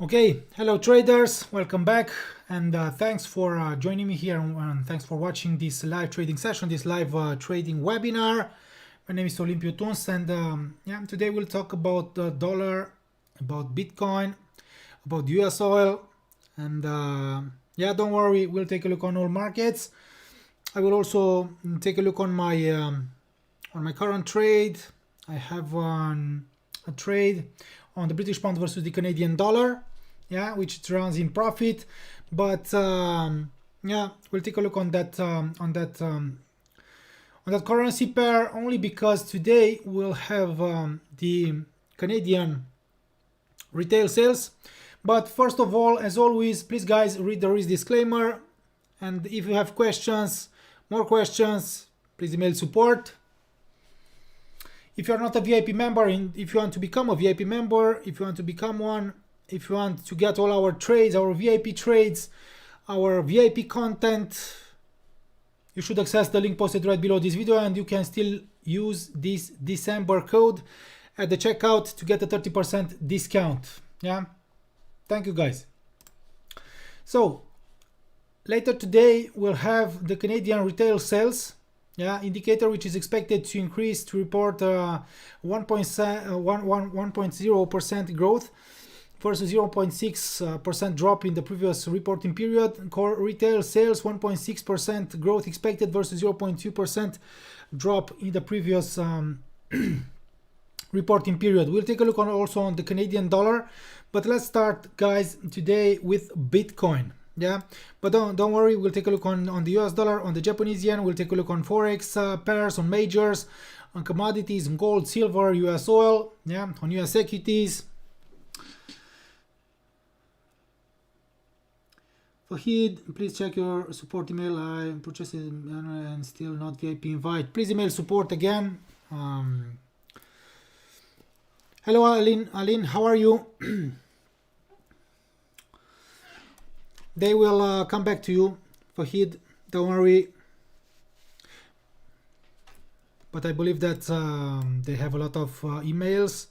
Okay, hello traders, welcome back, and thanks for joining me here, and thanks for watching this live trading session, this live trading webinar. My name is Olimpio Tuns, and yeah, today we'll talk about the dollar, about Bitcoin, about US oil, and yeah, don't worry, we'll take a look on all markets. I will also take a look on my current trade. I have a trade on the British pound versus the Canadian dollar, yeah, which runs in profit, but yeah, we'll take a look on that currency pair, only because today we'll have the Canadian retail sales. But first of all, as always, please guys, read the risk disclaimer, and if you have questions, more questions, please email support. If you're not a VIP member, if you want to become a VIP member, if you want to become one, if you want to get all our trades, our VIP trades, our VIP content, you should access the link posted right below this video, and you can still use this December code at the checkout to get a 30% discount. Yeah, thank you guys. So later today we'll have the Canadian retail sales, yeah, indicator, which is expected to increase to report 1.0% growth versus 0.6% drop in the previous reporting period. Core retail sales 1.6% growth expected versus 0.2% drop in the previous reporting period. We'll take a look also on the Canadian dollar, but let's start, guys, today with Bitcoin. Yeah, but don't worry, we'll take a look on the US dollar, on the Japanese yen, we'll take a look on Forex pairs, on majors, on commodities, on gold, silver, US oil, yeah, on US equities. Fahid, please check your support email. I purchased it and still not VIP invite. Please email support again. Hello, Aline, how are you? They will come back to you, Fahid, don't worry. But I believe that they have a lot of emails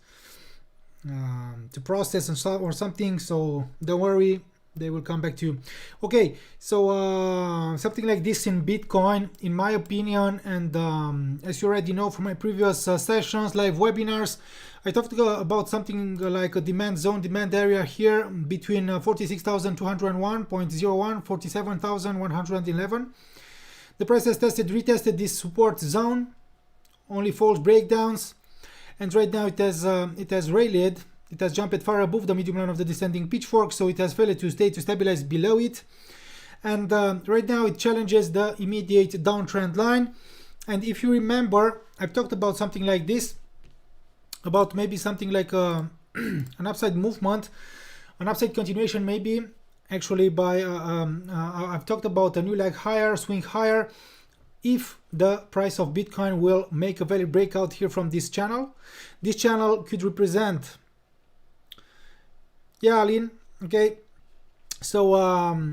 to process and so, or something, so don't worry, they will come back to you. Okay, so something like this in Bitcoin, in my opinion, and as you already know from my previous sessions, live webinars, I talked about something like a demand zone, demand area here between 46,201.01, 47,111. The price has retested this support zone, only false breakdowns, and right now it has rallied. It has jumped far above the medium line of the descending pitchfork, so it has failed to stabilize below it. And right now it challenges the immediate downtrend line. And if you remember, I've talked about something like this, about maybe something like an upside movement, an upside continuation maybe, actually by, I've talked about a new leg higher, swing higher, if the price of Bitcoin will make a valid breakout here from this channel. This channel could represent, yeah, Aline, okay, so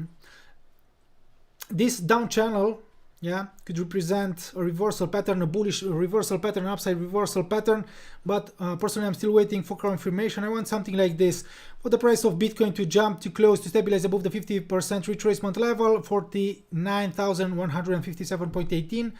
this down channel, yeah, could represent a reversal pattern, a bullish reversal pattern, upside reversal pattern, but personally I'm still waiting for confirmation. I want something like this, for the price of Bitcoin to jump to close, to stabilize above the 50% retracement level, 49,157.18,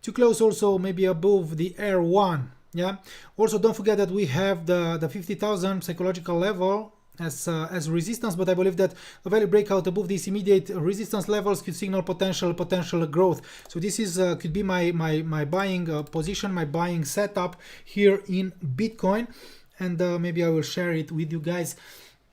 to close also maybe above the R1, yeah. Also don't forget that we have the 50,000 psychological level as resistance, but I believe that a value breakout above these immediate resistance levels could signal potential growth. So this is could be my buying position, my buying setup here in Bitcoin, and maybe I will share it with you guys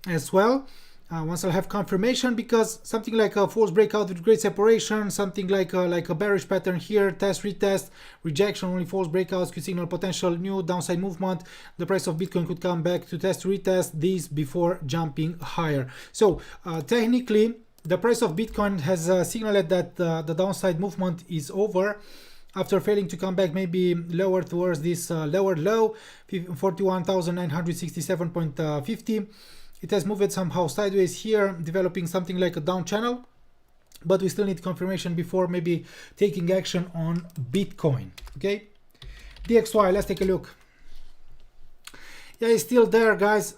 as well once I have confirmation, because something like a false breakout with great separation, something like a bearish pattern here, test, retest, rejection, only false breakouts could signal potential new downside movement. The price of Bitcoin could come back to test, retest these before jumping higher. So technically the price of Bitcoin has signaled that the downside movement is over after failing to come back maybe lower towards this lower low, 41,967.50. It has moved somehow sideways here, developing something like a down channel, but we still need confirmation before maybe taking action on Bitcoin. Okay, DXY, let's take a look. Yeah, it's still there, guys.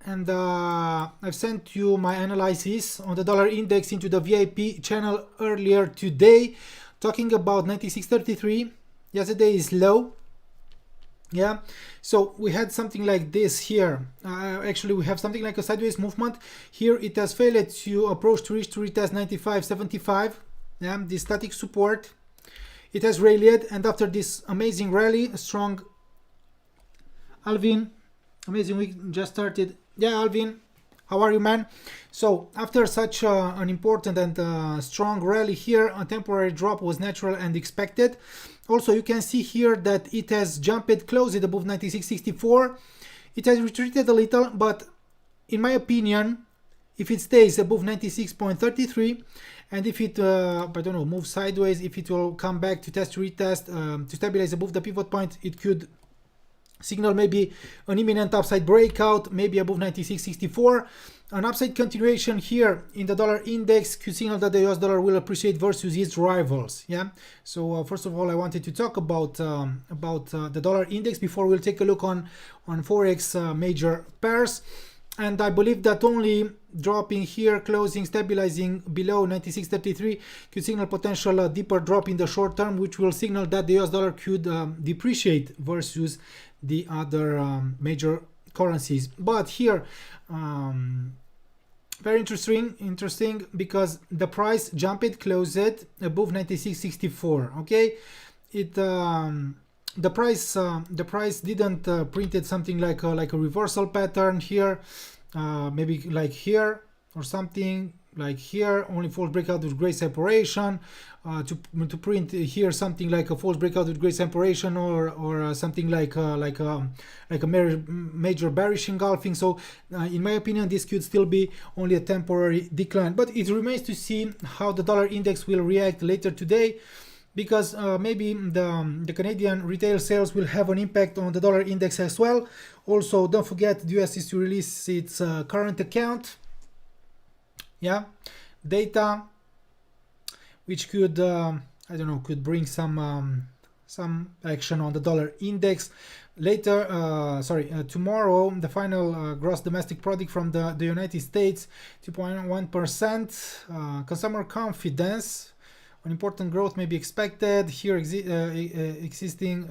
and I've sent you my analysis on the dollar index into the VIP channel earlier today, talking about 96.33. Yesterday is low. Yeah, so we had something like this here. Actually, we have something like a sideways movement here. It has failed to approach to retest 95.75. Yeah, the static support. It has rallied, and after this amazing rally, a strong Alvin, amazing week just started. Yeah, Alvin, how are you, man? So after such an important and strong rally here, a temporary drop was natural and expected. Also, you can see here that it has jumped, closed above 96.64. It has retreated a little, but in my opinion, if it stays above 96.33, and if it, I don't know, moves sideways, if it will come back to retest, to stabilize above the pivot point, it could signal maybe an imminent upside breakout, maybe above 96.64. An upside continuation here in the dollar index could signal that the US dollar will appreciate versus its rivals. Yeah. So first of all, I wanted to talk about the dollar index before we'll take a look on Forex major pairs. And I believe that only dropping here, closing, stabilizing below 96.33 could signal potential deeper drop in the short term, which will signal that the US dollar could depreciate versus the other major currencies. But here, very interesting because the price jumped, closed above 96.64. Okay, it the price didn't printed something like a reversal pattern here, maybe like here or something like here, only false breakout with great separation, to print here something like a false breakout with great separation, or something like a major bearish engulfing. So in my opinion, this could still be only a temporary decline, but it remains to see how the dollar index will react later today, because maybe the Canadian retail sales will have an impact on the dollar index as well. Also, don't forget the US is to release its current account, yeah, data, which could I don't know, could bring some action on the dollar index later. Tomorrow, the final gross domestic product from the United States, 2.1%. Consumer confidence, an important growth may be expected here. Existing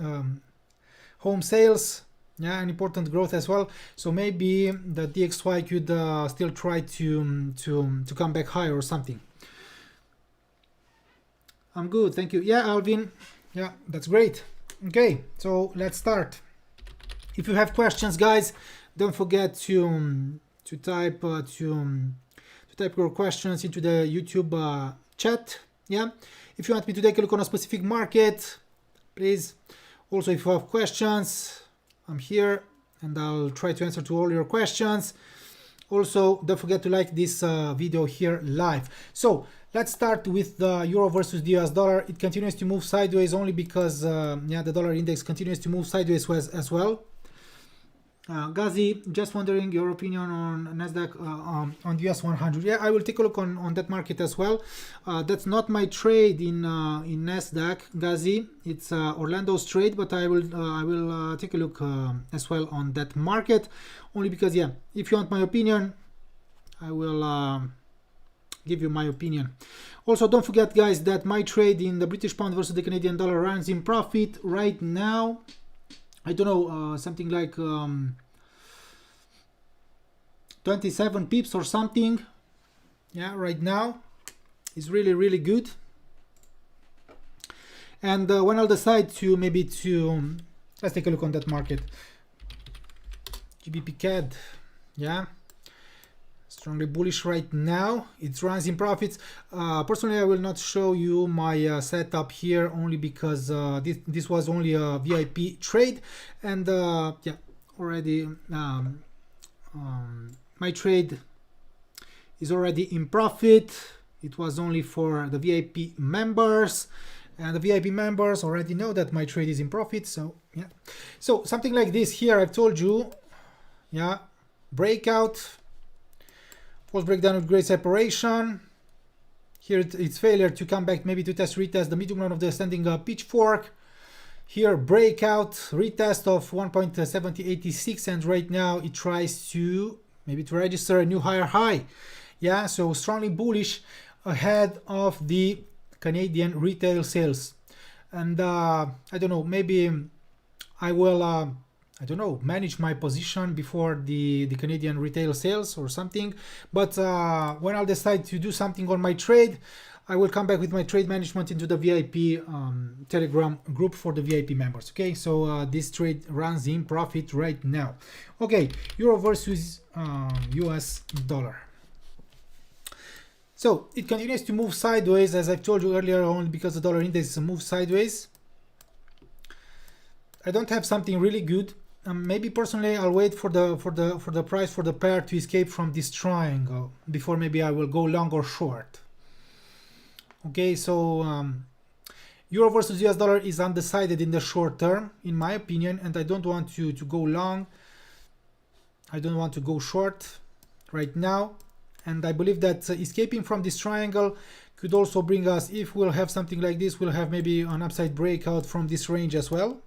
home sales, yeah, an important growth as well. So maybe the DXY could still try to come back higher or something. I'm good, thank you. Yeah, Alvin, yeah, that's great. Okay, so let's start. If you have questions, guys, don't forget to type your questions into the YouTube chat. Yeah, if you want me to take a look on a specific market, please. Also, if you have questions, I'm here and I'll try to answer to all your questions. Also, don't forget to like this video here live. So let's start with the euro versus the US dollar. It continues to move sideways only because the dollar index continues to move sideways as well. Ghazi, just wondering your opinion on Nasdaq on the US 100. Yeah, I will take a look on that market as well. That's not my trade in Nasdaq, Ghazi. It's Orlando's trade, but I will take a look as well on that market, only because, yeah, if you want my opinion, I will give you my opinion. Also, don't forget, guys, that my trade in the British pound versus the Canadian dollar runs in profit right now. I don't know, something like 27 pips or something. Yeah, right now is really good. And when I'll decide to let's take a look on that market. GBPUSD, yeah, strongly bullish right now. It runs in profits. Personally, I will not show you my setup here, only because this was only a VIP trade, and yeah, already my trade is already in profit. It was only for the VIP members, and the VIP members already know that my trade is in profit. So yeah, so something like this here, I've told you, yeah, breakout, false breakdown with great separation. Here it's failure to come back, maybe to retest the medium line of the standing pitchfork. Here breakout, retest of 1.7086, and right now it tries to maybe to register a new higher high. Yeah, so strongly bullish ahead of the Canadian retail sales. And I don't know, maybe I will I don't know, manage my position before the Canadian retail sales or something. But when I'll decide to do something on my trade, I will come back with my trade management into the VIP Telegram group for the VIP members. Okay, so this trade runs in profit right now. Okay, Euro versus US dollar. So it continues to move sideways, as I've told you earlier, only because the dollar index moves sideways. I don't have something really good. Maybe personally I'll wait for the price for the pair to escape from this triangle before maybe I will go long or short. Okay, so Euro versus US dollar is undecided in the short term, in my opinion, and I don't want to go long. I don't want to go short right now. And I believe that escaping from this triangle could also bring us, if we'll have something like this, we'll have maybe an upside breakout from this range as well.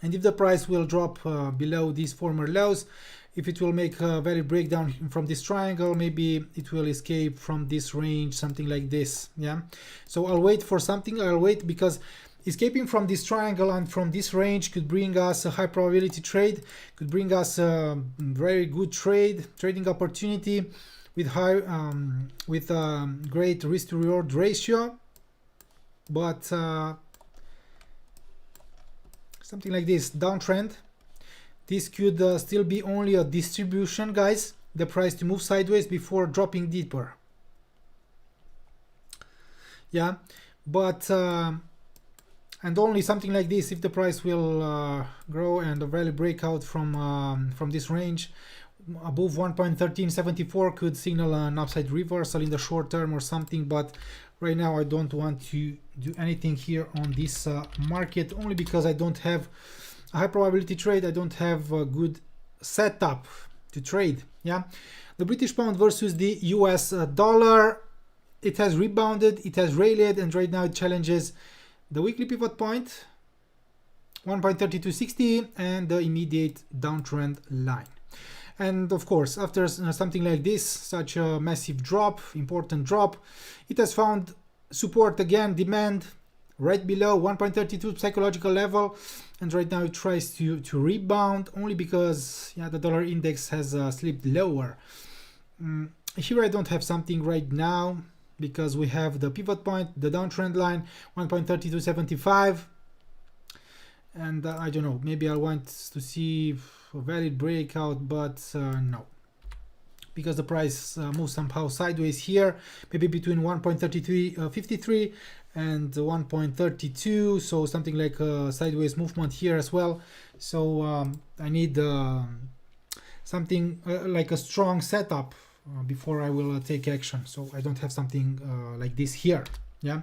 And if the price will drop below these former lows, if it will make a valid breakdown from this triangle, maybe it will escape from this range, something like this. Yeah. So I'll wait for something. I'll wait because escaping from this triangle and from this range could bring us a high probability trade, could bring us a very good trading opportunity with high, great risk to reward ratio. But something like this downtrend, this could still be only a distribution, guys, the price to move sideways before dropping deeper. Yeah, but and only something like this, if the price will grow and a valid breakout from this range above 1.1374 could signal an upside reversal in the short term or something. But right now I don't want to do anything here on this market, only because I don't have a high probability trade. I don't have a good setup to trade. Yeah, the British pound versus the US dollar, it has rebounded, it has rallied, and right now it challenges the weekly pivot point 1.3260 and the immediate downtrend line. And of course, after something like this, such a massive drop, important drop, it has found support again, demand right below 1.32 psychological level, and right now it tries to rebound, only because the dollar index has slipped lower. Here I don't have something right now because we have the pivot point, the downtrend line 1.3275, and I don't know, maybe I want to see a valid breakout, but no, because the price moves somehow sideways here, maybe between 1.3353 and 1.32, so something like a sideways movement here as well. So I need something like a strong setup before I will take action. So I don't have something like this here. Yeah.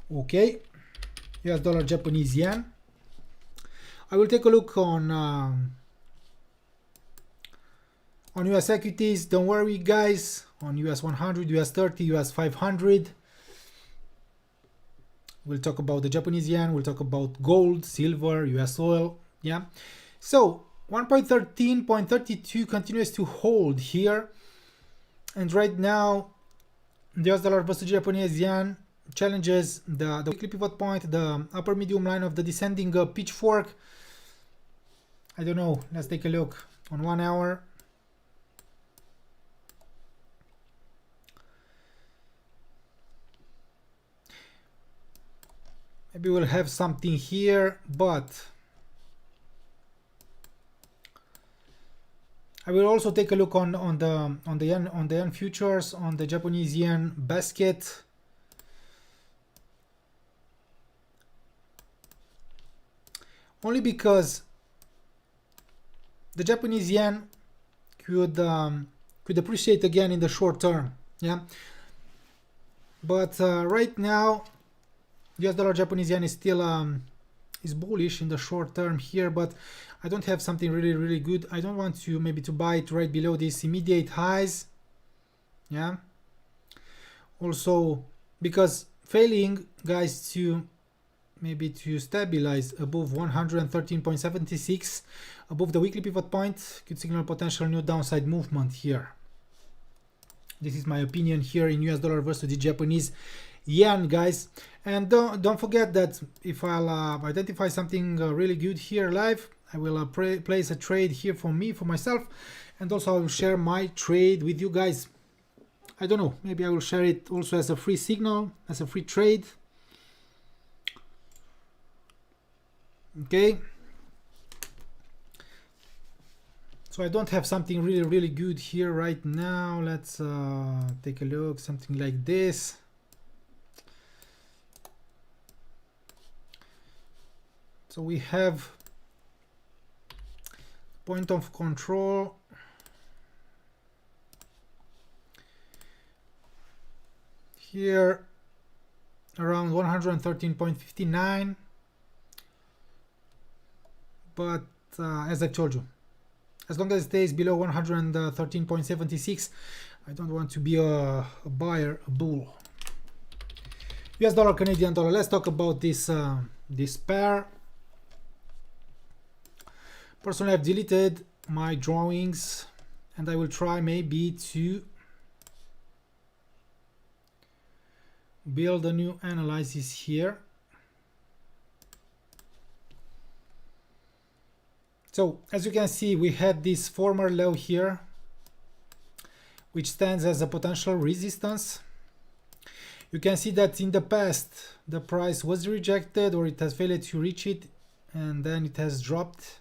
Okay, US dollar, Japanese yen. I will take a look on US equities. Don't worry, guys. On US 100, US 30, US 500. We'll talk about the Japanese yen. We'll talk about gold, silver, US oil. Yeah. So 1.13.32 continues to hold here, and right now the US dollar versus Japanese yen challenges the weekly pivot point, the upper medium line of the descending pitchfork. I don't know, let's take a look on 1 hour. Maybe we'll have something here, but I will also take a look on the yen futures, on the Japanese yen basket. Only because the Japanese yen could appreciate again in the short term. Yeah, but right now US dollar Japanese yen is still is bullish in the short term here, but I don't have something really good. I don't want to maybe to buy it right below these immediate highs. Yeah, also because failing, guys, to maybe to stabilize above 113.76 above the weekly pivot point could signal potential new downside movement here. This is my opinion here in US dollar versus the Japanese yen, guys. And don't forget that if I'll identify something really good here live, I will place a trade here for myself, and also I will share my trade with you guys. I don't know, maybe I will share it also as a free signal, as a free trade. Okay, so I don't have something really good here right now. Let's take a look, something like this. So we have point of control here around 113.59, but as I told you, as long as it stays below 113.76, I don't want to be a buyer, a bull. US dollar, Canadian dollar. Let's talk about this this pair. Personally, I've deleted my drawings, and I will try maybe to build a new analysis here. So as you can see, we had this former low here, which stands as a potential resistance. You can see that in the past the price was rejected, or it has failed to reach it, and then it has dropped.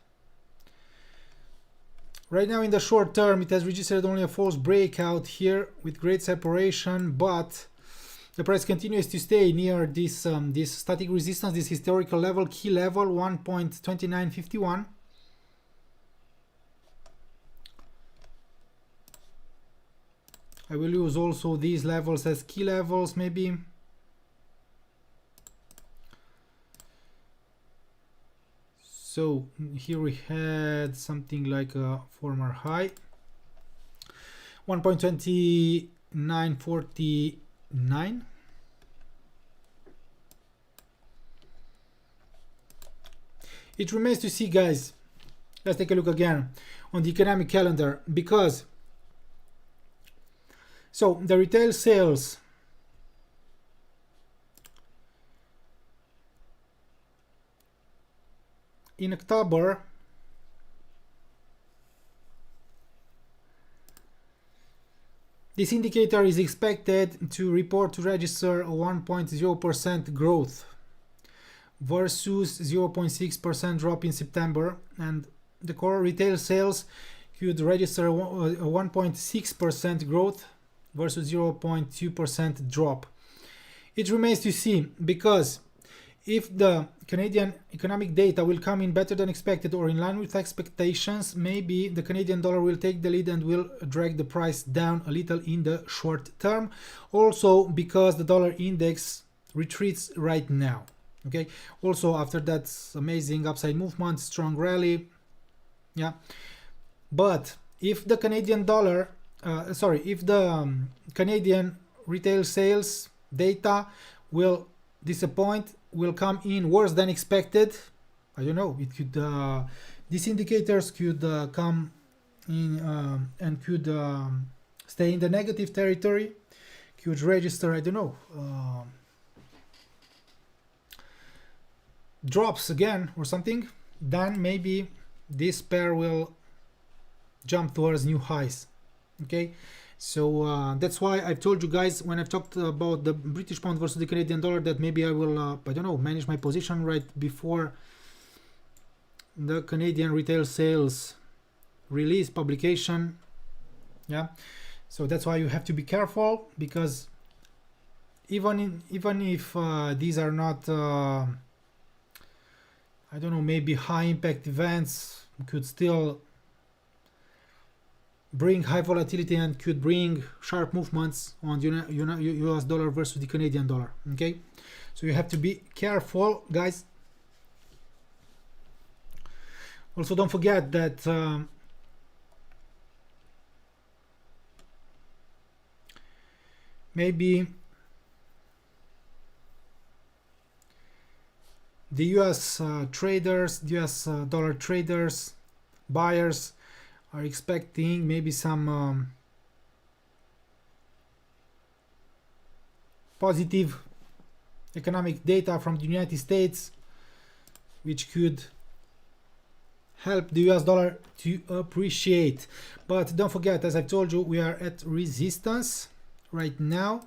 Right now in the short term it has registered only a false breakout here with great separation, but the price continues to stay near this this static resistance, this historical level, key level 1.2951. I will use also these levels as key levels maybe. So here we had something like a former high, 1.2949. It remains to see, guys. Let's take a look again on the economic calendar, because so the retail sales in October this indicator is expected to register a 1.0% growth versus 0.6% drop in September, and the core retail sales could register a 1.6% growth versus 0.2% drop. It remains to see, because if the Canadian economic data will come in better than expected or in line with expectations, maybe the Canadian dollar will take the lead and will drag the price down a little in the short term. Also because the dollar index retreats right now. Okay. Also after that amazing upside movement, strong rally. Yeah. But if the Canadian dollar, if the Canadian retail sales data will disappoint, will come in worse than expected, I don't know, it could these indicators could come in and could stay in the negative territory, could register, I don't know, drops again or something, then maybe this pair will jump towards new highs. Okay, so that's why I've told you guys when I've talked about the British pound versus the Canadian dollar that maybe I will I don't know, manage my position right before the Canadian retail sales release publication. Yeah, so that's why you have to be careful, because even if these are not I don't know, maybe high impact events, could still bring high volatility and could bring sharp movements on US dollar versus the Canadian dollar. Okay, so you have to be careful, guys. Also don't forget that maybe the US traders, US dollar traders, buyers are expecting maybe some positive economic data from the United States, which could help the US dollar to appreciate. But don't forget, as I've told you, we are at resistance right now.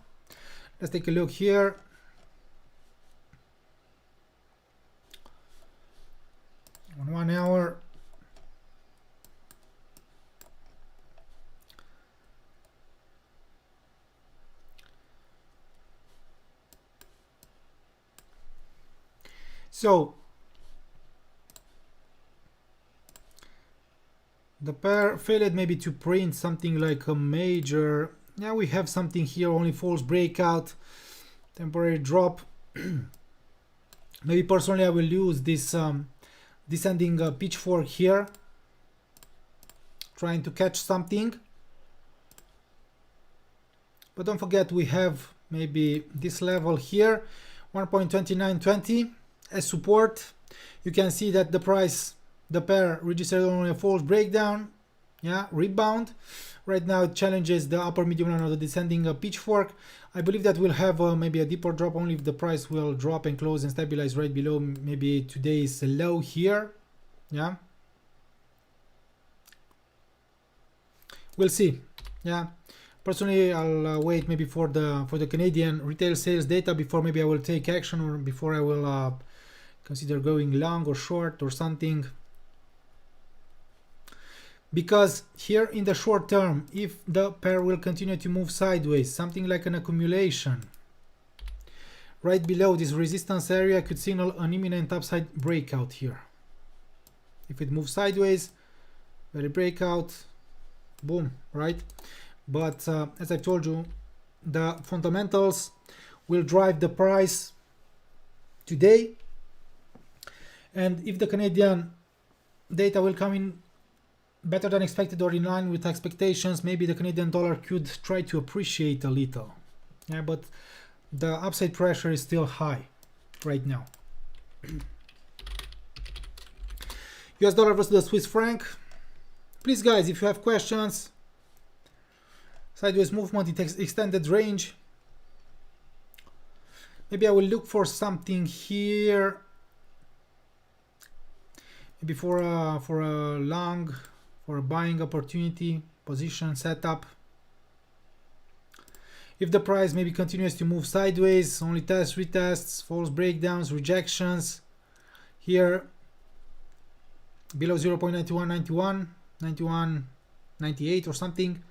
Let's take a look here. On 1 hour, so the pair failed maybe to print something like a major. Now we have something here, only false breakout, temporary drop. Maybe personally I will use this descending pitchfork here, trying to catch something. But don't forget, we have maybe this level here, 1.2920 as support. You can see that the price, the pair registered only a false breakdown, yeah, rebound. Right now it challenges the upper medium line of the descending pitchfork. I believe that we'll have maybe a deeper drop only if the price will drop and close and stabilize right below maybe today's low here. Yeah, we'll see. Yeah, personally I'll wait maybe for the Canadian retail sales data before maybe I will take action, or before I will consider going long or short or something. Because here in the short term, if the pair will continue to move sideways, something like an accumulation right below this resistance area could signal an imminent upside breakout here. If it moves sideways, very breakout, boom, right? But as I told you, the fundamentals will drive the price today, and if the Canadian data will come in better than expected or in line with expectations, maybe the Canadian dollar could try to appreciate a little. Yeah, but the upside pressure is still high right now. US dollar versus the Swiss franc. Please guys, if you have questions, sideways movement, it takes extended range. Maybe I will look for something here, maybe for a long, for a buying opportunity, position setup. If the price maybe continues to move sideways, only tests, retests, false breakdowns, rejections here below 0.9191, 91.98 or something.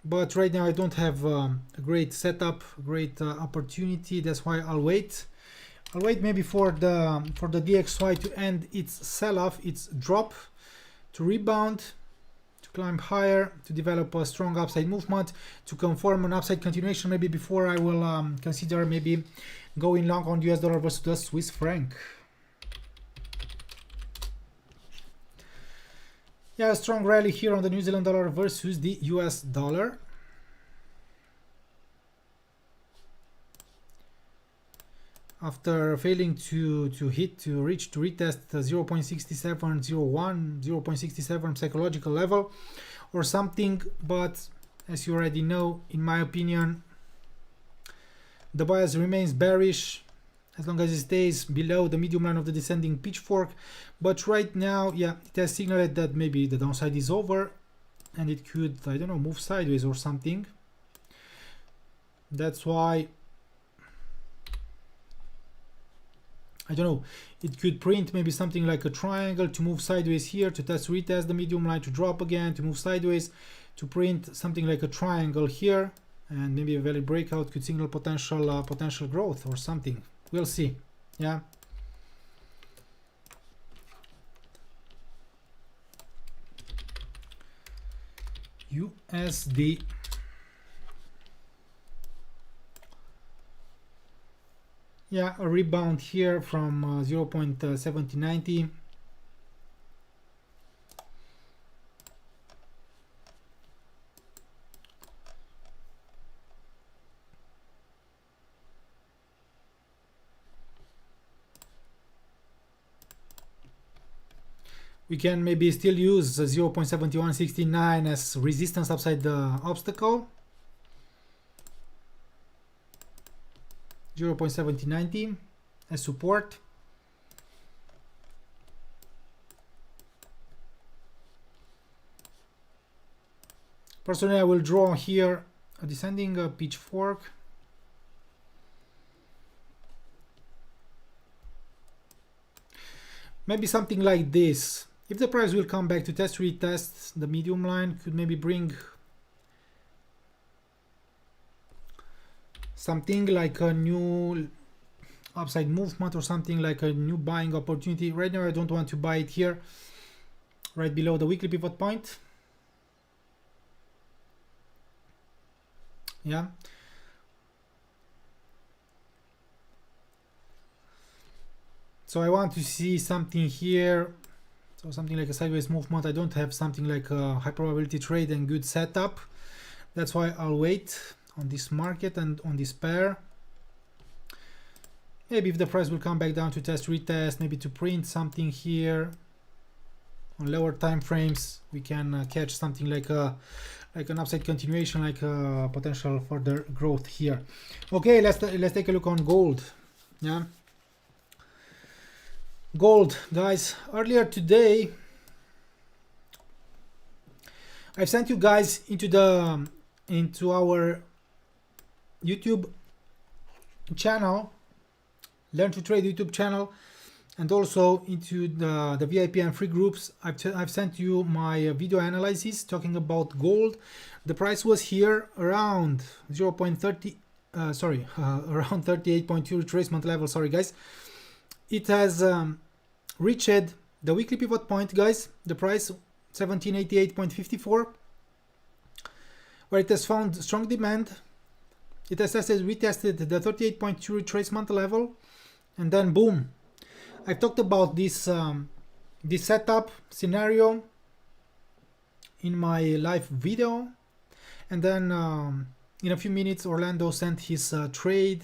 But right now I don't have a great setup, great opportunity. That's why I'll wait. I'll wait maybe for the DXY to end its sell-off, its drop, to rebound, to climb higher, to develop a strong upside movement, to confirm an upside continuation maybe before I will consider maybe going long on US dollar versus the Swiss franc. Yeah, a strong rally here on the New Zealand dollar versus the US dollar. After failing to reach to retest 0.6701, 0.67 psychological level or something, but as you already know, in my opinion, the bias remains bearish as long as it stays below the medium line of the descending pitchfork. But right now, yeah, it has signaled that maybe the downside is over and it could, I don't know, move sideways or something. That's why, I don't know, it could print maybe something like a triangle to move sideways here, to retest the medium line, to drop again, to move sideways, to print something like a triangle here, and maybe a valid breakout could signal potential growth or something. We'll see. Yeah. USD. Yeah, a rebound here from 0.7090. We can maybe still use 0.7169 as resistance upside the obstacle. 0.7090 as support. Personally, I will draw here a descending pitchfork. Maybe something like this. If the price will come back to retest the medium line, could maybe bring something like a new upside movement or something like a new buying opportunity. Right now I don't want to buy it here, right below the weekly pivot point. Yeah. So I want to see something here. So something like a sideways movement. I don't have something like a high probability trade and good setup. That's why I'll wait on this market and on this pair. Maybe if the price will come back down to retest, maybe to print something here on lower time frames, we can catch something like an upside continuation, like a potential further growth here. Okay, let's take a look on gold. Yeah. Gold, guys, earlier today I've sent you guys into our YouTube channel, Learn to Trade YouTube channel, and also into the VIP and free groups. I've sent you my video analysis talking about gold. The price was here around 0.30 around 38.2 retracement level. Sorry guys. It has reached the weekly pivot point, guys. The price 1788.54, where it has found strong demand. It has retested the 38.2 retracement level, and then boom. I've talked about this this setup scenario in my live video, and then in a few minutes Orlando sent his trade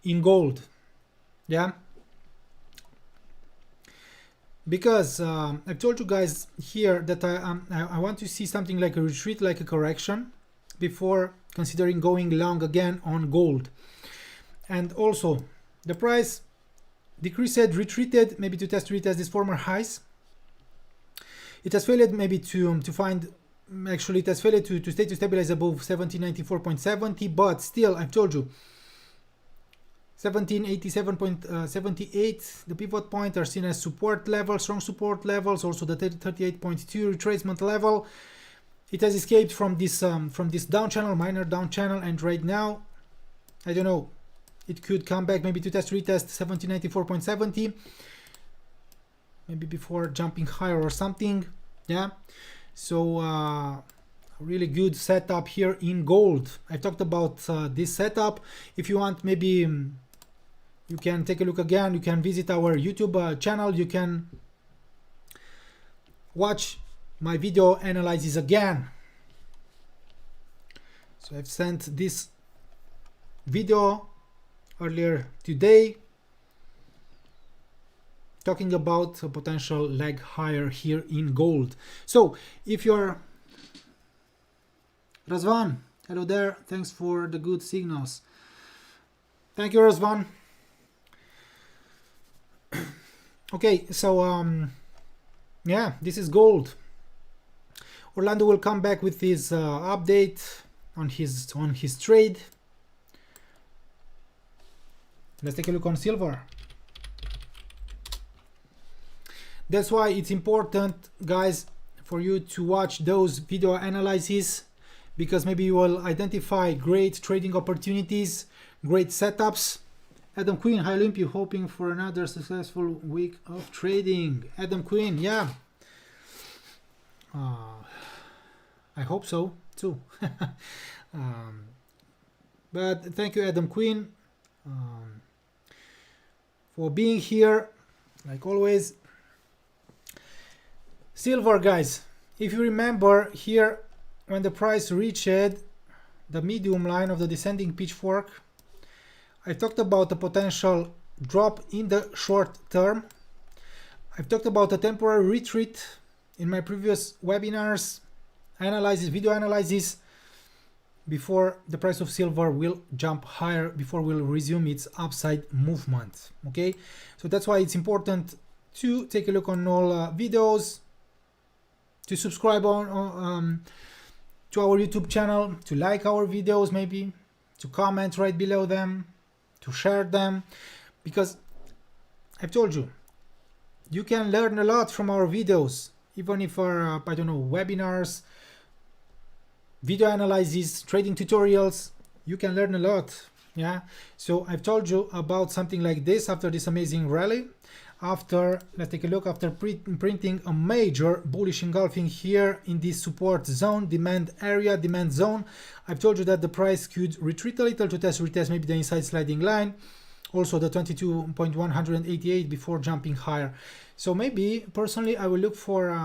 in gold. Yeah, because I've told you guys here that I want to see something like a retreat, like a correction, before considering going long again on gold. And also the price decreased, retreated, maybe to retest these former highs. It has failed maybe to find, actually it has failed to stay to stabilize above 1794.70, but still I've told you 1787.78, the pivot point, are seen as support levels, strong support levels. Also the 38.2 retracement level. It has escaped from this down channel, minor down channel, and right now, I don't know, it could come back maybe to retest 1794.70, maybe before jumping higher or something. Yeah, so really good setup here in gold. I talked about this setup. If you want, maybe you can take a look again. You can visit our YouTube channel. You can watch my video analysis again. So I've sent this video earlier today talking about a potential leg higher here in gold. So if you're Razvan, hello there, thanks for the good signals. Thank you, Razvan. Okay, so yeah, this is gold. Orlando will come back with his update on his trade. Let's take a look on silver. That's why it's important, guys, for you to watch those video analyses, because maybe you will identify great trading opportunities, great setups. Adam Queen, hi Olympia, hoping for another successful week of trading. Adam Queen, yeah. I hope so too. But thank you, Adam Queen, for being here, like always. Silver, guys, if you remember here, when the price reached the medium line of the descending pitchfork, I talked about the potential drop in the short term. I've talked about a temporary retreat in my previous webinars, video analysis, before the price of silver will jump higher, before we'll resume its upside movement. Okay, so that's why it's important to take a look on all videos, to subscribe to our YouTube channel, to like our videos, maybe to comment right below them, to share them, because I've told you, you can learn a lot from our videos, even if our I don't know, webinars, video analysis, trading tutorials, you can learn a lot. Yeah, so I've told you about something like this after this amazing rally. After, let's take a look, after printing a major bullish engulfing here in this support zone, demand area, demand zone, I've told you that the price could retreat a little to retest maybe the inside sliding line, also the 22.188 before jumping higher. So maybe personally I will look for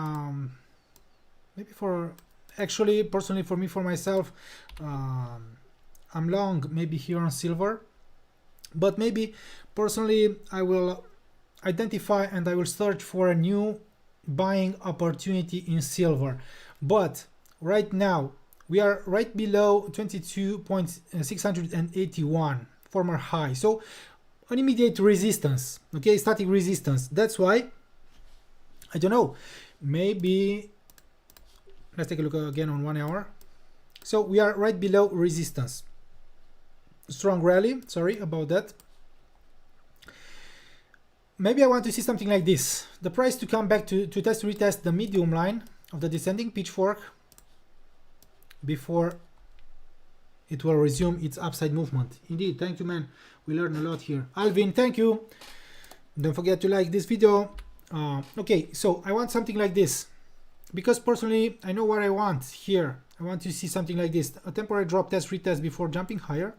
actually personally for me, for myself, I'm long maybe here on silver, but maybe personally I will identify and I will search for a new buying opportunity in silver. But right now we are right below 22.681 former high, so an immediate resistance, okay, static resistance. That's why I don't know, maybe let's take a look again on 1 hour. So we are right below resistance. Strong rally, sorry about that. Maybe I want to see something like this, the price to come back to retest the medium line of the descending pitchfork before it will resume its upside movement. Indeed, thank you, man, we learned a lot here. Alvin, thank you. Don't forget to like this video. Okay, so I want something like this, because personally I know what I want here. I want to see something like this, a temporary drop test retest before jumping higher,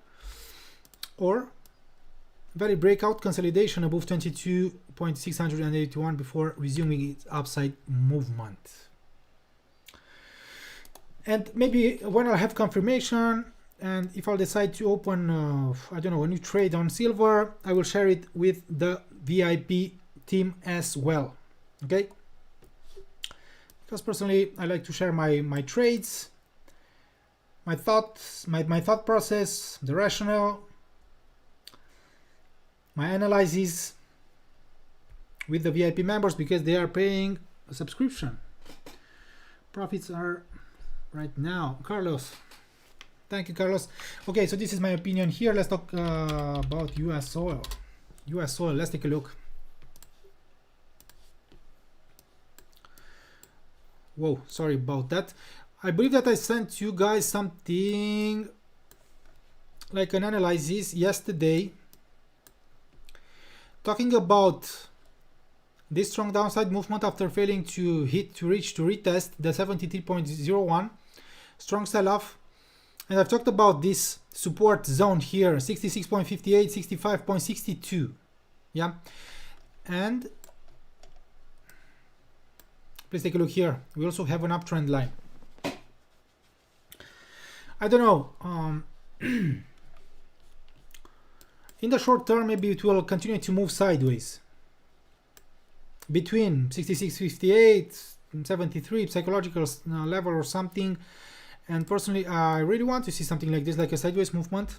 or very breakout consolidation above 22.681 before resuming its upside movement. And maybe when I have confirmation, and if I'll decide to open I don't know, a new trade on silver, I will share it with the VIP team as well. Okay, because personally I like to share my trades, my thoughts, my thought process, the rationale, my analysis with the VIP members, because they are paying a subscription. Profits are right now. Carlos, thank you, Carlos. Okay, so this is my opinion here. Let's talk about US oil. US oil, let's take a look. Whoa, sorry about that. I believe that I sent you guys something like an analysis yesterday, talking about this strong downside movement after failing to retest the 73.01, strong sell-off. And I've talked about this support zone here, 66.58, 65.62. Yeah, and please take a look here. We also have an uptrend line. I don't know. In the short term, maybe it will continue to move sideways between 66.58, 73 psychological level or something. And personally, I really want to see something like this, like a sideways movement.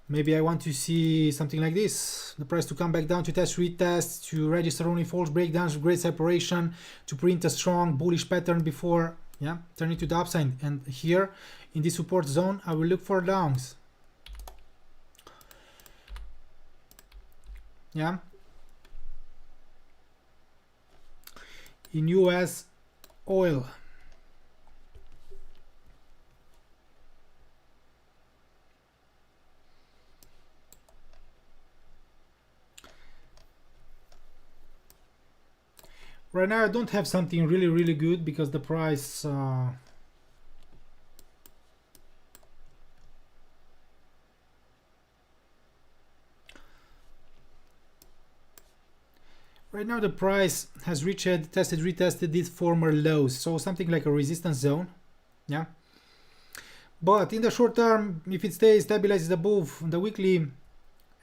Maybe I want to see something like this, the price to come back down to test retest, to register only false breakdowns, great separation, to print a strong bullish pattern before turning to the upside. And here in this support zone, I will look for longs. Yeah, in US oil. Right now I don't have something really good, because the price right now the price has tested, retested these former lows, so something like a resistance zone. Yeah, but in the short term, if it stays stabilizes above the weekly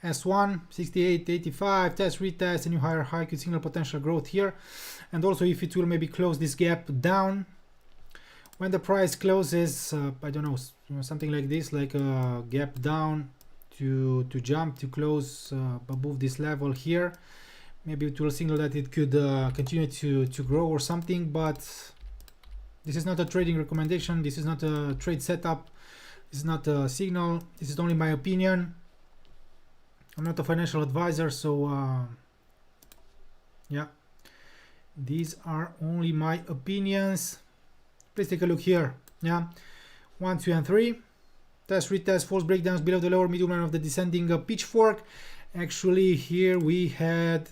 S1 68.85, test retest, a new higher high could signal potential growth here. And also if it will maybe close this gap down when the price closes, I don't know, something like this, like a gap down to jump to close above this level here. Maybe it will signal that it could continue to grow or something, but this is not a trading recommendation. This is not a trade setup. This is not a signal. This is only my opinion. I'm not a financial advisor, so yeah, these are only my opinions. Please take a look here. Yeah, 1, 2, and 3. Test, retest, false breakdowns below the lower medium line of the descending pitchfork. Actually, here we had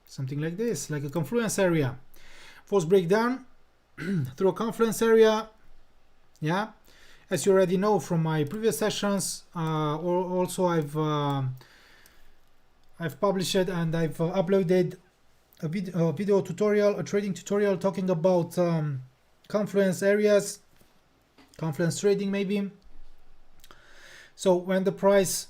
something like this, like a confluence area. False breakdown through a confluence area. Yeah, as you already know from my previous sessions. Also, I've published and I've uploaded a video tutorial, a trading tutorial talking about confluence areas, confluence trading maybe. So when the price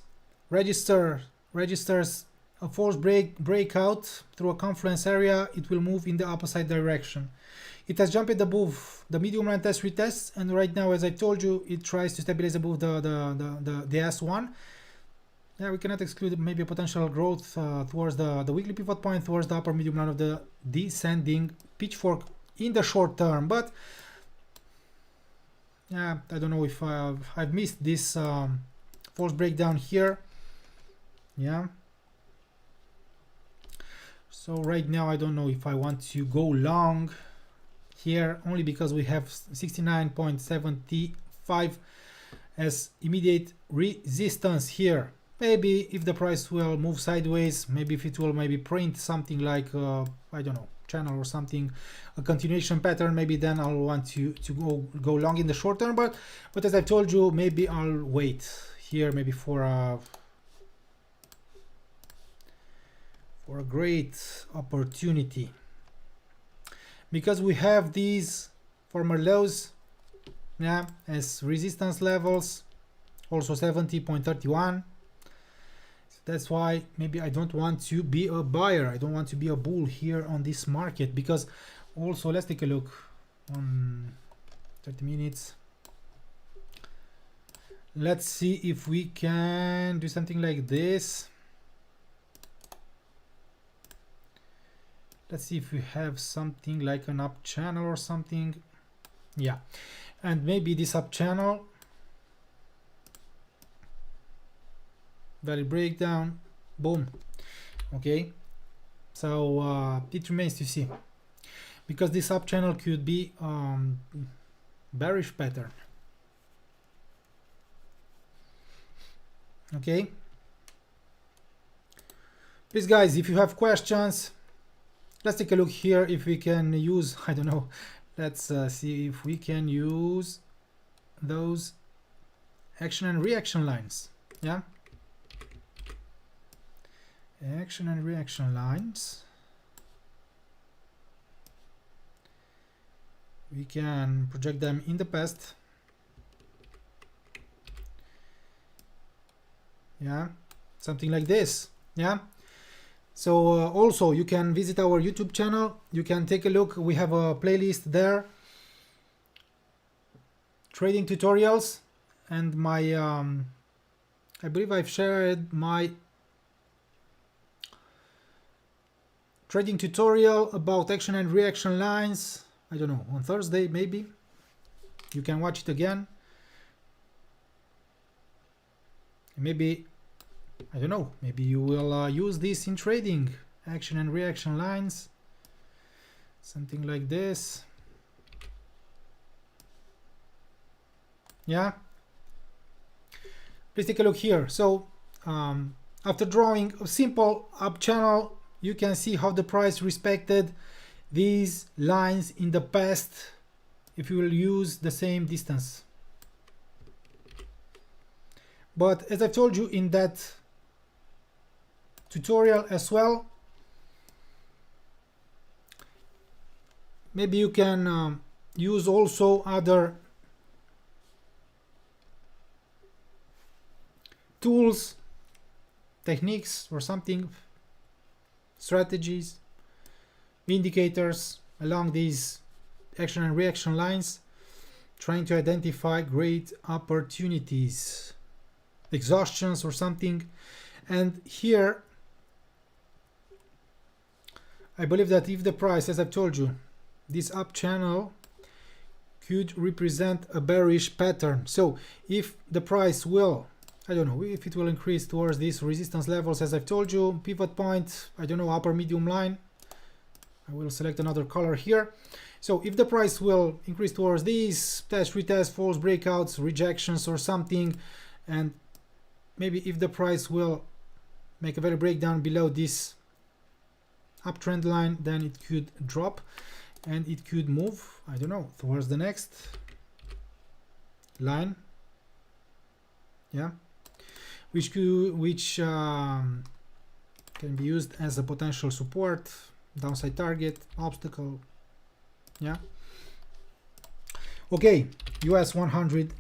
registers a false breakout through a confluence area, it will move in the opposite direction. It has jumped above the medium line test retest, and right now, as I told you, it tries to stabilize above the S1. Yeah, we cannot exclude maybe a potential growth towards the weekly pivot point, towards the upper medium line of the descending pitchfork in the short term. But yeah, I don't know if I've missed this false breakdown here. Yeah. So right now I don't know if I want to go long here, only because we have 69.75 as immediate resistance here. Maybe if the price will move sideways, maybe if it will maybe print something like I don't know, channel or something, a continuation pattern, maybe then I'll want to go long in the short term. But as I told you, maybe I'll wait here maybe for a great opportunity, because we have these former lows, yeah, as resistance levels, also 70.31. That's why maybe I don't want to be a buyer. I don't want to be a bull here on this market, because also let's take a look on 30 minutes. Let's see if we can do something like this. Let's see if we have something like an up channel or something. Yeah, and maybe this up channel, value breakdown, boom. Okay, so it remains to see, because this up channel could be bearish pattern. Okay, please guys, if you have questions, let's take a look here if we can use, I don't know, let's see if we can use those action and reaction lines. Yeah, action and reaction lines. We can project them in the past. Yeah, something like this. Yeah. So also you can visit our YouTube channel. You can take a look. We have a playlist there, trading tutorials, and my I believe I've shared my trading tutorial about action and reaction lines, I don't know, on Thursday maybe. You can watch it again. Maybe, I don't know, maybe you will use this in trading, action and reaction lines, something like this. Yeah, please take a look here. So after drawing a simple up channel, you can see how the price respected these lines in the past if you will use the same distance. But as I've told you in that tutorial as well, maybe you can use also other tools techniques or something, strategies, indicators along these action and reaction lines, trying to identify great opportunities, exhaustions or something. And here I believe that if the price, as I've told you, this up channel could represent a bearish pattern. So if the price will, I don't know, if it will increase towards these resistance levels, as I've told you, pivot point, I don't know, upper medium line, I will select another color here. So if the price will increase towards these, test, retest, false breakouts, rejections or something, and maybe if the price will make a value breakdown below this uptrend line, then it could drop and it could move, I don't know, towards the next line, yeah, which can be used as a potential support, downside target, obstacle, yeah. Okay, US 100.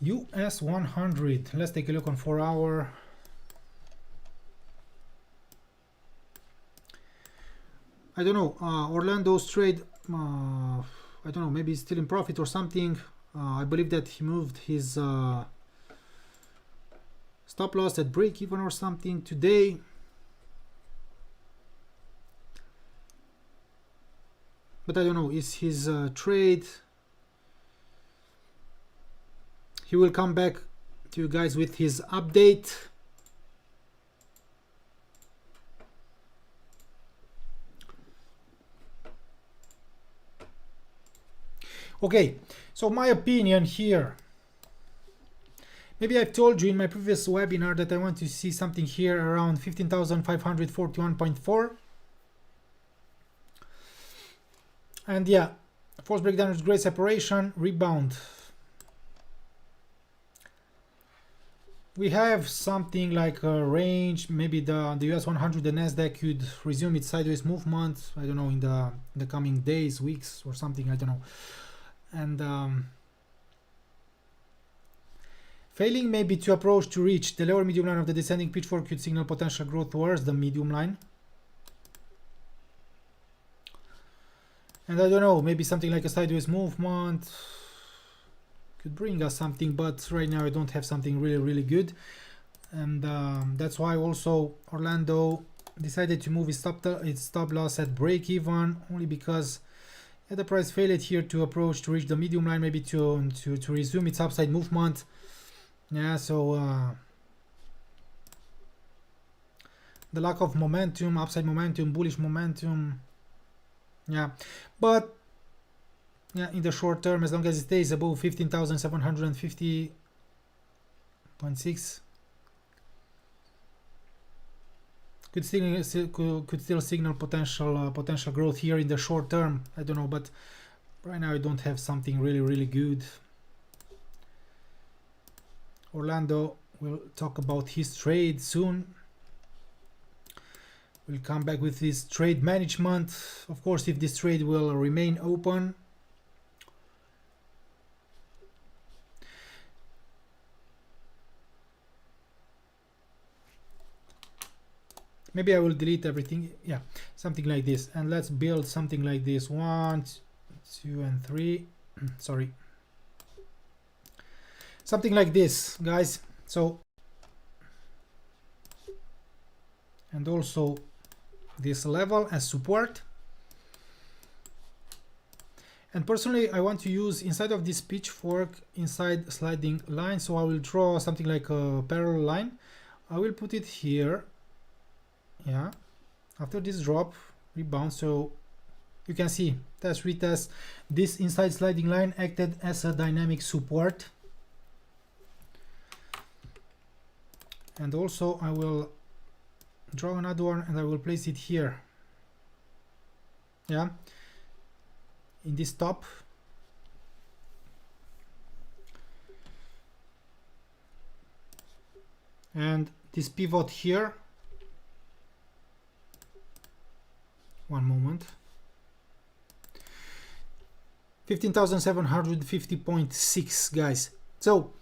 US 100, let's take a look on 4 hour. I don't know, Orlando's trade, I don't know, maybe he's still in profit or something. I believe that he moved his stop loss at break even or something today. But I don't know, is his trade, he will come back to you guys with his update. Okay, so my opinion here, maybe I've told you in my previous webinar that I want to see something here around 15,541.4. And yeah, false breakdown is great separation, rebound. We have something like a range, maybe the US 100, the Nasdaq could resume its sideways movement, I don't know, in the coming days, weeks or something, I don't know. And failing maybe to approach to reach the lower medium line of the descending pitchfork could signal potential growth towards the medium line. And I don't know, maybe something like a sideways movement could bring us something, but right now I don't have something really good. And that's why also Orlando decided to move its stop loss at break even, only because the price failed here to approach to reach the medium line, maybe to resume its upside movement. Yeah, so the lack of momentum, upside momentum, bullish momentum, yeah. But yeah, in the short term, as long as it stays above 15,750.6, could still signal potential growth here in the short term. I don't know, but right now I don't have something really good. Orlando will talk about his trade soon. We'll come back with his trade management, of course, if this trade will remain open. Maybe I will delete everything, yeah, something like this, and let's build something like this. 1, 2 and 3 sorry, something like this, guys. So, and also this level as support. And personally I want to use inside of this pitchfork, inside sliding line, so I will draw something like a parallel line. I will put it here. Yeah, after this drop, rebound, so you can see test, retest, this inside sliding line acted as a dynamic support. And also I will draw another one and I will place it here, yeah, in this top. And this pivot here. One moment. 15,750.6, guys. So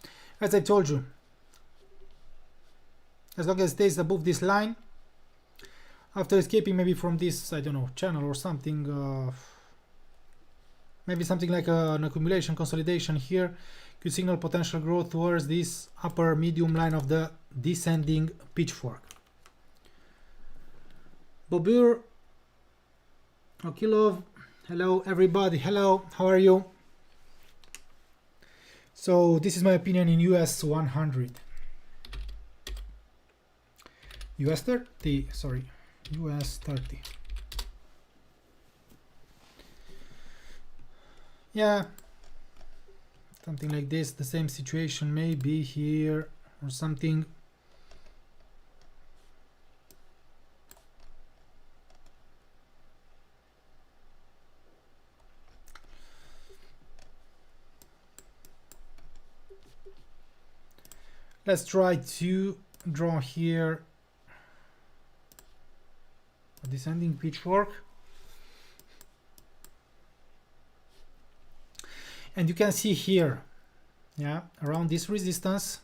as I told you, as long as it stays above this line, after escaping maybe from this, I don't know, channel or something, maybe something like an accumulation consolidation here, could signal potential growth towards this upper medium line of the descending pitchfork. Bobur Okilov, hello everybody, hello, how are you? So this is my opinion in US 100. US 30, sorry, US 30. Yeah, something like this, the same situation maybe here or something. Let's try to draw here a descending pitchfork. And you can see here, yeah, around this resistance,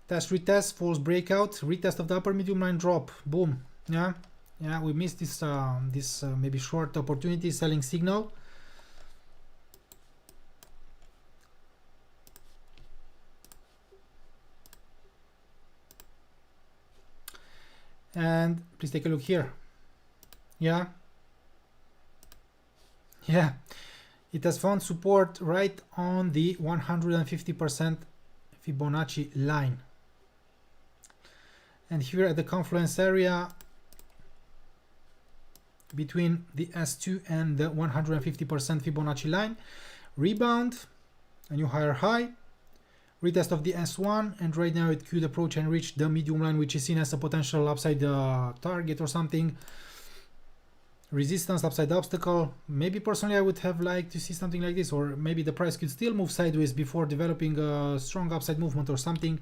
test, retest, false breakout, retest of the upper medium line, drop, boom, yeah, we missed this maybe short opportunity, selling signal. And please take a look here. Yeah, it has found support right on the 150% Fibonacci line. And here at the confluence area between the S2 and the 150% Fibonacci line, rebound, a new higher high, retest of the S1, and right now it could approach and reach the medium line, which is seen as a potential upside target or something. Resistance, upside obstacle. Maybe personally I would have liked to see something like this, or maybe the price could still move sideways before developing a strong upside movement or something.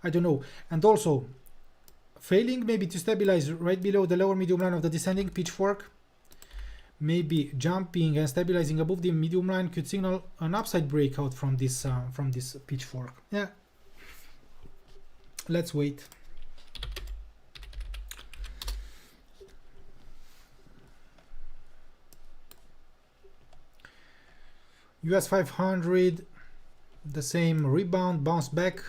I don't know. And also failing maybe to stabilize right below the lower medium line of the descending pitchfork, maybe jumping and stabilizing above the medium line could signal an upside breakout from this pitchfork. Yeah, let's wait. US 500, the same rebound, bounce back.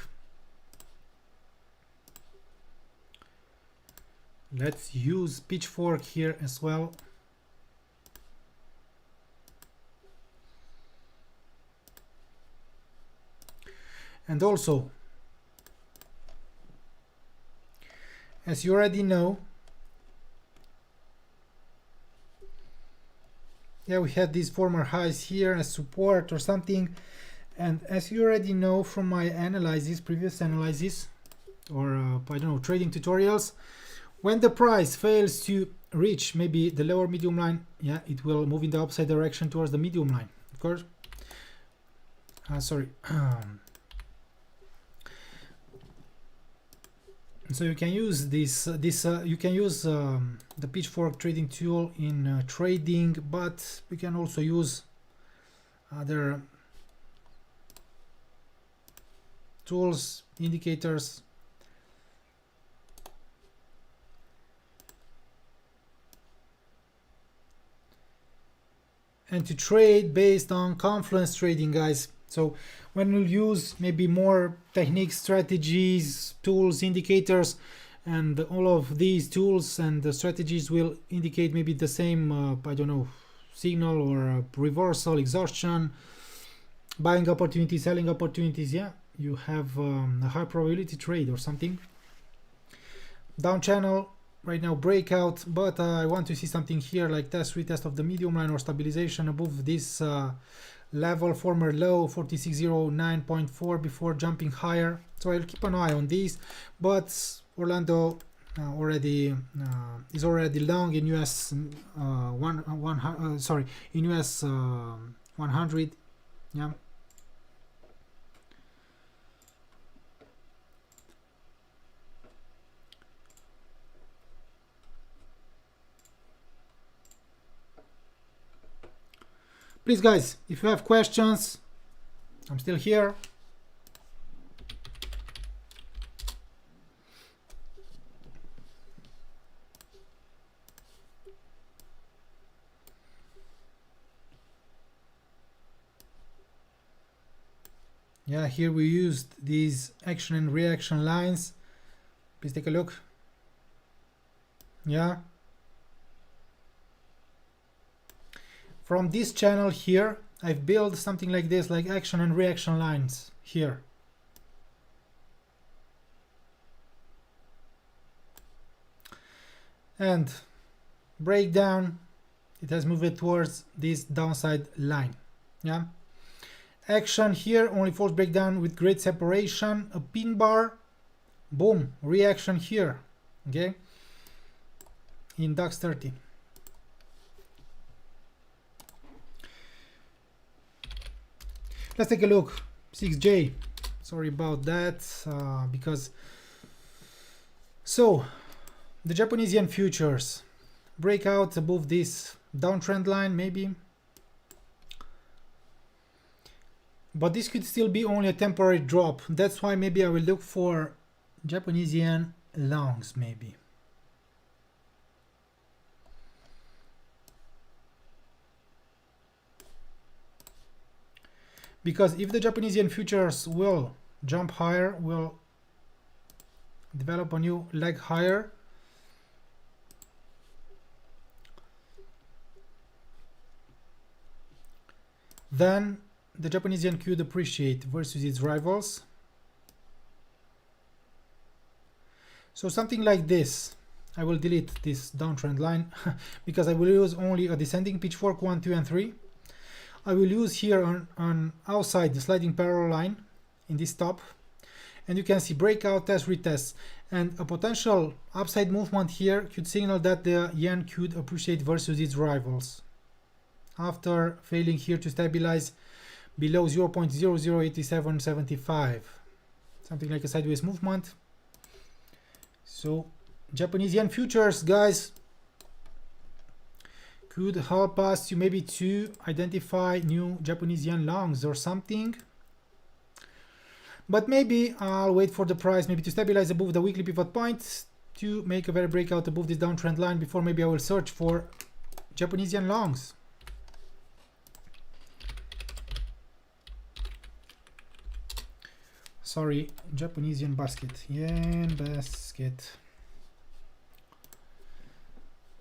Let's use pitchfork here as well. And also, as you already know, yeah, we had these former highs here as support or something. And as you already know from my analysis, previous analysis, or I don't know, trading tutorials, when the price fails to reach maybe the lower medium line, yeah, it will move in the opposite direction towards the medium line, of course. Sorry. So you can use you can use the pitchfork trading tool in trading, but you can also use other tools, indicators. And to trade based on confluence trading, guys. So when we'll use maybe more techniques, strategies, tools, indicators, and all of these tools and the strategies will indicate maybe the same, I don't know, signal or reversal, exhaustion, buying opportunities, selling opportunities. Yeah, you have a high probability trade or something. Down channel, right now breakout, but I want to see something here like test, retest of the medium line or stabilization above this level, former low 4609.4 before jumping higher. So I'll keep an eye on these, but Orlando is already long in US in US 100. Yeah. Please, guys, if you have questions, I'm still here. Yeah, here we used these action and reaction lines. Please take a look. Yeah, from this channel here I've built something like this, like action and reaction lines here. And breakdown, it has moved towards this downside line. Yeah, action here, only false breakdown with great separation, a pin bar, boom, reaction here. Okay, in DAX 30. Let's take a look. 6J, sorry about that, because so the Japanese yen futures break out above this downtrend line maybe, but this could still be only a temporary drop. That's why maybe I will look for Japanese yen longs maybe. Because if the Japanese yen futures will jump higher, will develop a new leg higher, then the Japanese yen could appreciate versus its rivals. So something like this. I will delete this downtrend line because I will use only a descending pitchfork 1, 2, and 3. I will use here on outside the sliding parallel line in this top, and you can see breakout, test, retest, and a potential upside movement here could signal that the yen could appreciate versus its rivals after failing here to stabilize below 0.008775, something like a sideways movement. So Japanese yen futures, guys, could help us to maybe to identify new Japanese yen longs or something. But maybe I'll wait for the price maybe to stabilize above the weekly pivot point to make a very breakout above this downtrend line before maybe I will search for Japanese yen longs. Sorry, Japanese yen basket. Yen basket.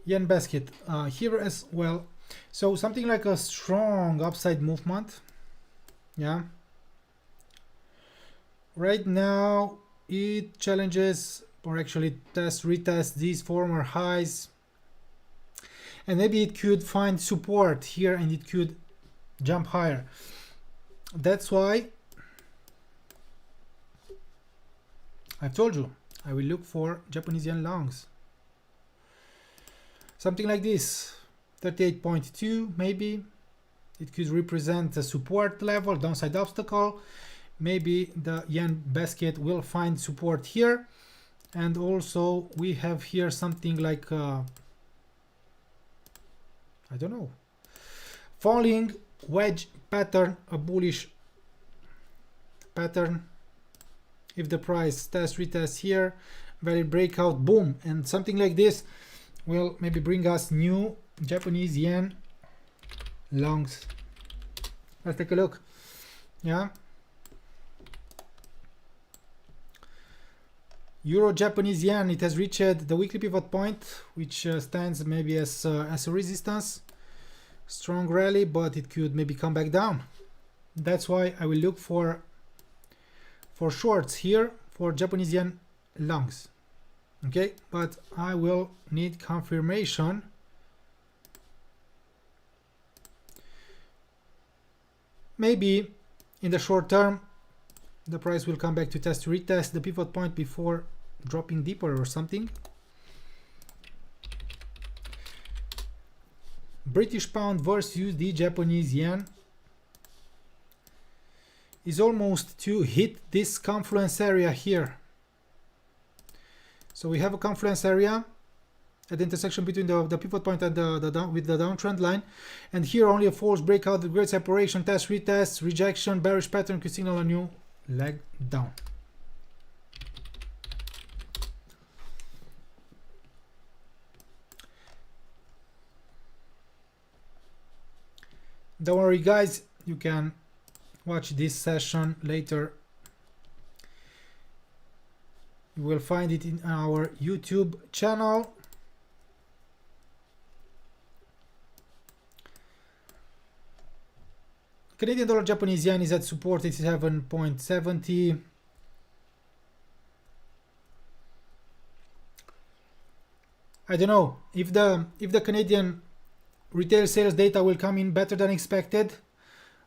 Yen basket here as well. So something like a strong upside movement. Yeah. Right now it challenges, or actually retests these former highs, and maybe it could find support here and it could jump higher. That's why I've told you I will look for Japanese yen longs. Something like this, 38.2 maybe. It could represent a support level, downside obstacle. Maybe the yen basket will find support here. And also we have here something like, I don't know, falling wedge pattern, a bullish pattern. If the price test, retest here, valid breakout, boom, and something like this will maybe bring us new Japanese yen longs. Let's take a look. Yeah. Euro Japanese yen, it has reached the weekly pivot point, which stands maybe as a resistance. Strong rally, but it could maybe come back down. That's why I will look for shorts here for Japanese yen longs. Okay, but I will need confirmation. Maybe in the short term the price will come back to retest the pivot point before dropping deeper or something. British pound versus USD Japanese yen is almost to hit this confluence area here. So we have a confluence area at the intersection between the pivot point and with the downtrend line, and here only a false breakout, the great separation, test, retest, rejection, bearish pattern could signal a new leg down. Don't worry guys, you can watch this session later, you will find it in our YouTube channel. Canadian dollar Japanese yen is at support 87.70. I don't know if the Canadian retail sales data will come in better than expected.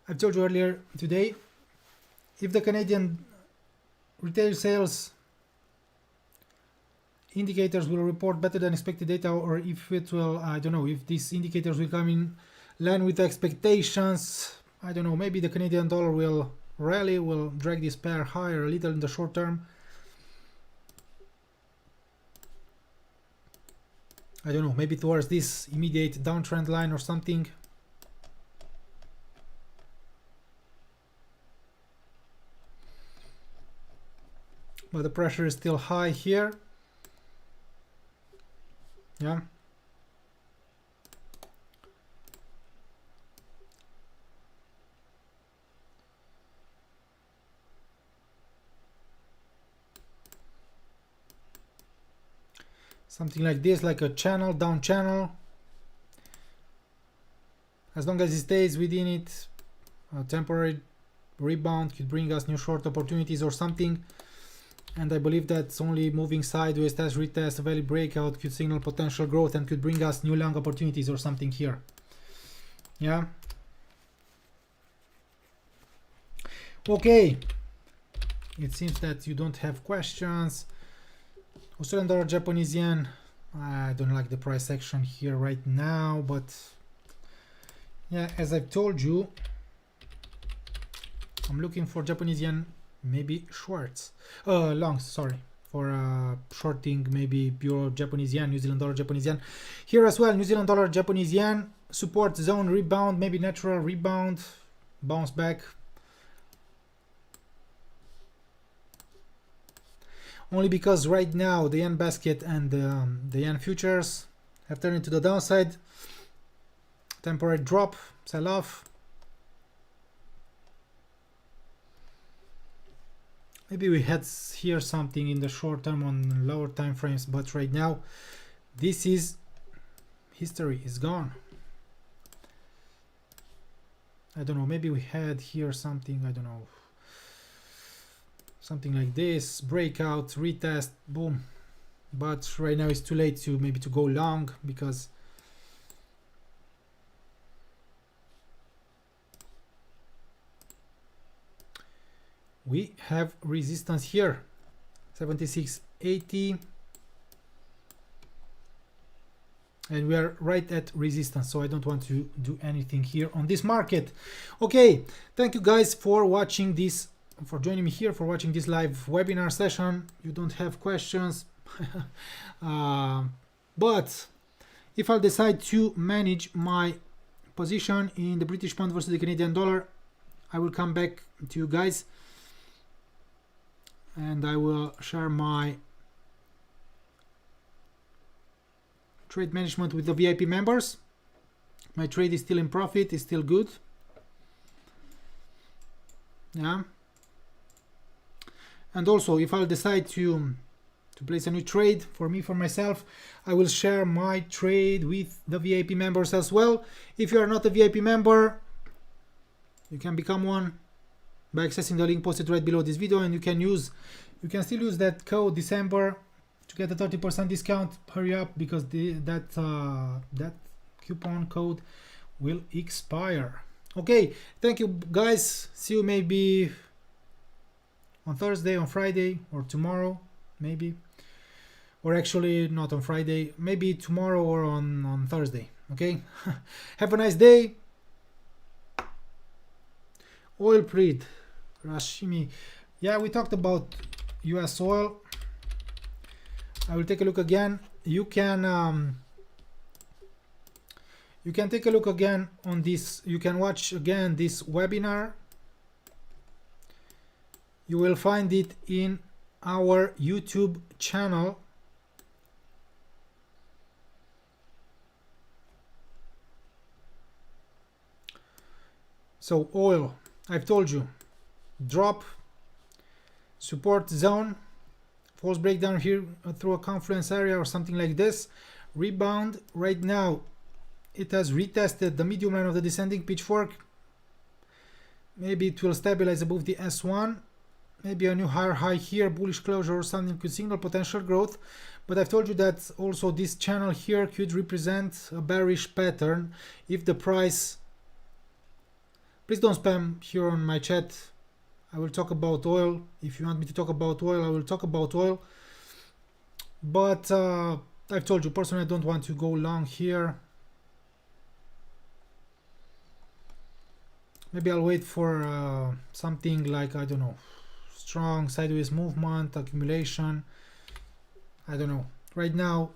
I've told you earlier today, if the Canadian retail sales indicators will report better than expected data, or if it will, I don't know, if these indicators will come in line with expectations. I don't know, maybe the Canadian dollar will rally, will drag this pair higher a little in the short term. I don't know, maybe towards this immediate downtrend line or something. But the pressure is still high here. Yeah. Something like this, like a channel, down channel. As long as it stays within it, a temporary rebound could bring us new short opportunities or something. And I believe that only moving sideways, test, retest, a value breakout could signal potential growth and could bring us new long opportunities or something here. Yeah. Okay. It seems that you don't have questions. Australian dollar, Japanese yen. I don't like the price action here right now, but yeah, as I've told you, I'm looking for Japanese yen, maybe shorts, longs, sorry, for shorting maybe euro, Japanese yen, New Zealand dollar, Japanese yen. Here as well, New Zealand dollar, Japanese yen, support zone rebound, maybe natural rebound, bounce back. Only because right now the yen basket and the yen futures have turned into the downside. Temporary drop, sell off. Maybe we had here something in the short term on lower time frames, but right now this is history, is gone. I don't know, maybe we had here something, I don't know, something like this, breakout, retest, boom. But right now it's too late to maybe to go long, because we have resistance here, 76.80, and we are right at resistance, so I don't want to do anything here on this market. Okay, thank you guys for watching this, for joining me here, for watching this live webinar session. You don't have questions, but if I'll decide to manage my position in the British pound versus the Canadian dollar, I will come back to you guys and I will share my trade management with the VIP members. My trade is still in profit, is still good. Yeah. And also, if I'll decide to place a new trade for me, for myself, I will share my trade with the VIP members as well. If you are not a VIP member, you can become one by accessing the link posted right below this video, and you can still use that code December to get a 30% discount. Hurry up, because that coupon code will expire. Okay, thank you guys. See you maybe on Thursday, on Friday, or tomorrow, maybe, or actually not on Friday, maybe tomorrow or on Thursday. Okay. Have a nice day. Oil print, Rashimi. Yeah, we talked about US oil. I will take a look again. You can take a look again on this. You can watch again this webinar. You will find it in our YouTube channel. So oil, I've told you, drop, support zone, false breakdown here through a confluence area or something like this, rebound. Right now it has retested the medium line of the descending pitchfork. Maybe it will stabilize above the S1. Maybe a new higher high here, bullish closure or something could signal potential growth. But I've told you that also this channel here could represent a bearish pattern if the price... Please don't spam here on my chat. I will talk about oil. If you want me to talk about oil, I will talk about oil. But I've told you, personally, I don't want to go long here. Maybe I'll wait for something like, I don't know, strong sideways movement, accumulation. I don't know. Right now,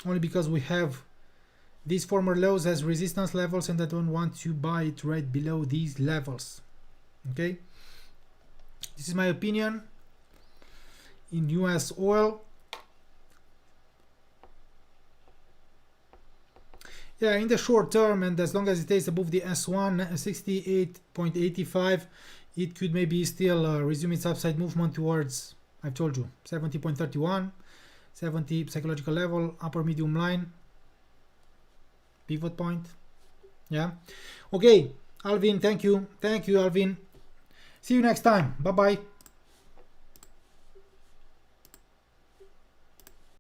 only because we have these former lows as resistance levels and I don't want to buy it right below these levels. Okay? This is my opinion in US oil. Yeah, in the short term, and as long as it stays above the S1 68.85, it could maybe still resume its upside movement towards, I've told you, 70.31, 70 psychological level, upper medium line, pivot point. Yeah. Okay, Alvin, thank you. Thank you, Alvin. See you next time. Bye-bye.